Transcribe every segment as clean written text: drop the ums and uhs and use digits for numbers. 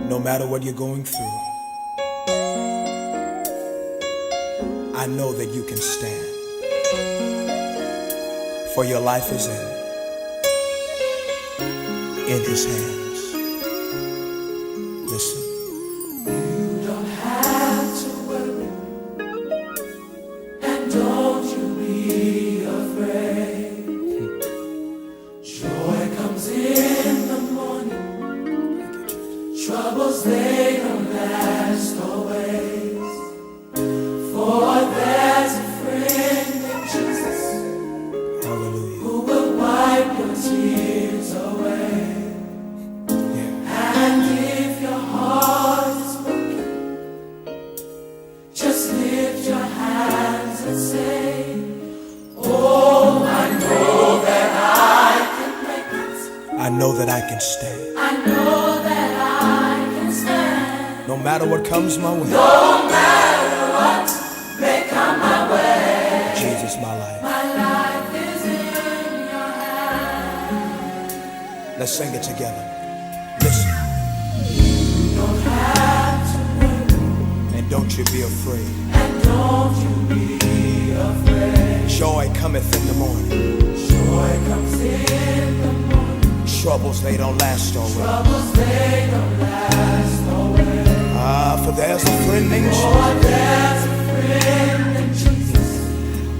No matter what you're going through, I know that you can stand, for your life is in His hands. Listen. You don't have to worry, and don't you be afraid. Joy comes in the morning, troubles they don't last always. For there's a friend in Jesus, Hallelujah. who will wipe your tears away. Yeah. And if your heart is broken, just lift your hands and say, oh, I know that I can make it. I know that I can stand. I know that I can stand. No matter what comes my way. No matter what may come my way. Jesus, my life. My life is in your hands. Let's sing it together. Listen. You don't have to worry, And don't you be afraid. and don't you be afraid. Joy cometh in the morning. Joy comes in the morning. Troubles, they don't last always. Troubles they don't last always. For there's a friend named For Jesus there's a friend in Jesus,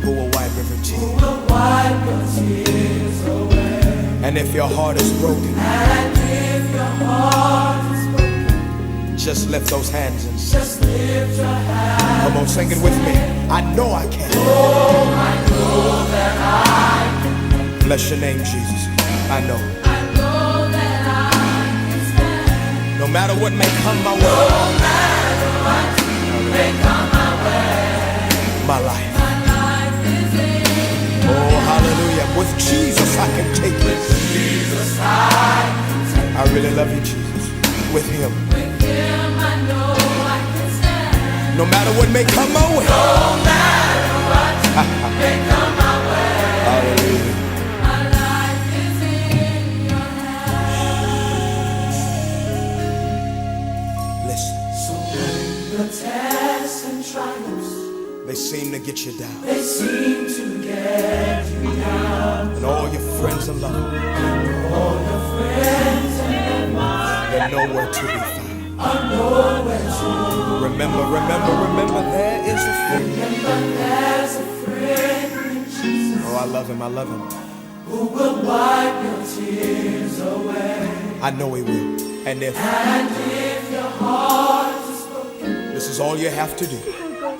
who will wipe every who tear. will wipe your tears away. And if your heart is broken, And if your heart is broken, just lift those hands and sing. just lift your hands. Come on, sing it with me. I know I can. Oh, I know that I can. Bless your name, Jesus. I know. I know that I can stand. No matter what may come my way, No matter what may come my way. my life. My life is in Oh, hallelujah. With Jesus, I can take it. Jesus. I really love you, Jesus. With Him. With Him I know I can stand. No matter what may come my way. No matter what may come my way. Hallelujah. My life is in your hands. Listen. So when the tests and trials, They seem to get you down. they seem to get you down. And all your friends and loved ones, All your friends and loved ones they're nowhere to be found. are nowhere to. Remember, there is a friend. Remember there's a friend in Jesus, Oh, I love Him. who will wipe your tears away. I know He will. And if And if your heart is broken, this is all you have to do,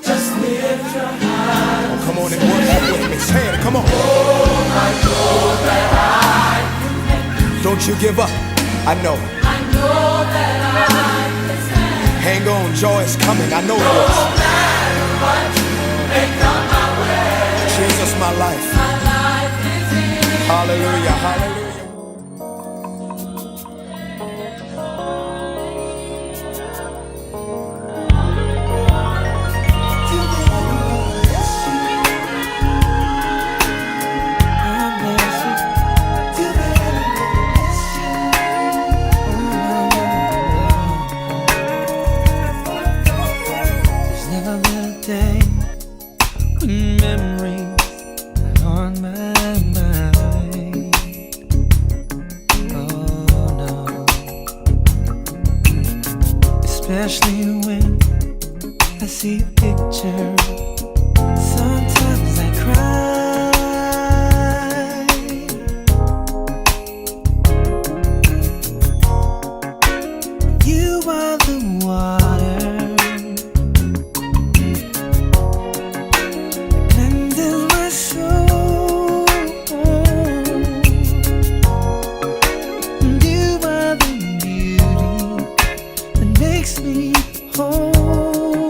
just lift your hands. oh, come on and worship with me. Say it. Come on. Oh, I know that I can make it. Don't you give up. I know. I know that I can stand. Hang on. Joy is coming. I know it No is. matter what may come my way. Jesus, my life. My life is in. Hallelujah. Hallelujah. There's never been a day when memories are on my mind. Oh no, especially when I see a picture. Sometimes I cry. You are the water cleanses my soul. And you are the beauty that makes me whole.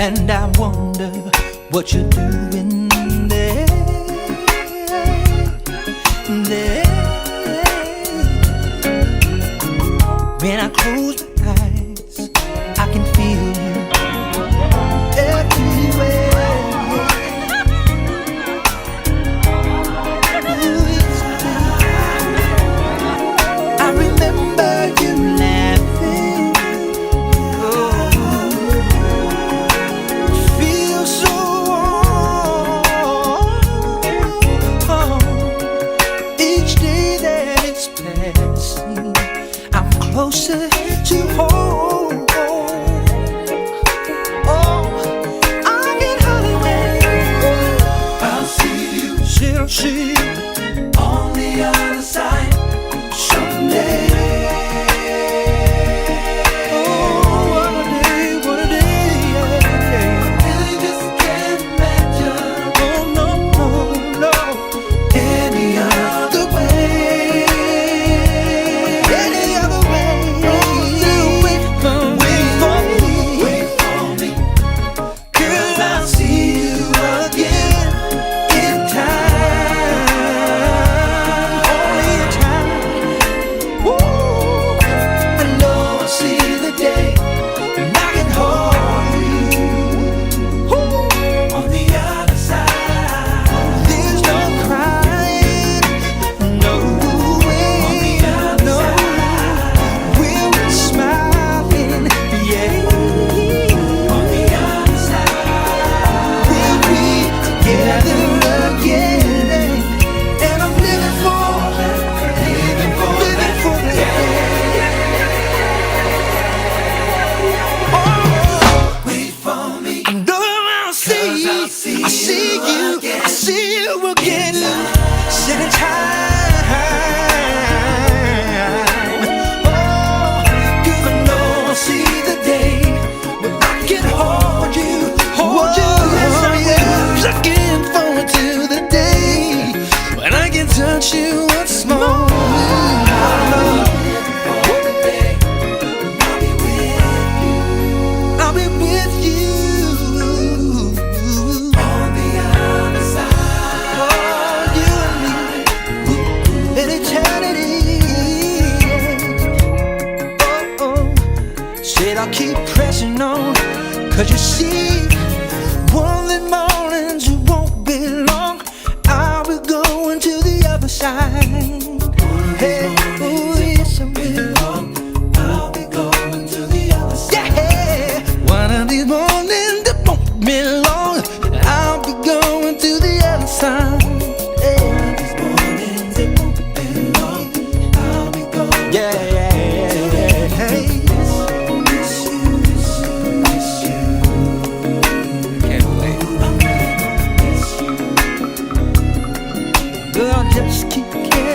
and I wonder what you're doing there. When I close my eyes, I can feel you everywhere. Ooh, yes, I remember you laughing. Oh, feel so warm. Each day that it's passing, I'm closer to home. Oh, I can hardly wait. I'll see you See you on the other side someday. Oh, what a day, yeah. Really just can't imagine Oh, no, any other way. any other way. Oh, wait for me, Wait for me, 'cause I'll see you again in time, only in time. Ooh, I know I'll see the day when I can hold you. Ooh, on the other side. there's no crying, no way, no. We'll be smiling, yeah. On the other side. We'll be together again, and I'm living for the day. Oh, Wait for me, I know I'll see, I'll see I see you you, again. I see you again, second time. Oh, 'cause I know I'll see the day when I can hold you, yes I will. Looking forward to the day when I can touch you once more. for the day I'll be with you I'll be with you on the other side. oh, you and me in eternity. Oh, oh. Said I'll keep pressing on, 'cause you see, one of the mornings it won't be long, I'll be going to the other side. Hey, oh yes I will. I'll be going to the other side. Yeah, one of these mornings that won't be long, I'll be going to the other side. These mornings it won't be long. I'll be going. Yeah. Hey. Miss you, miss you, miss you. Can't wait. I'm really gonna miss you. Girl, just keep caring.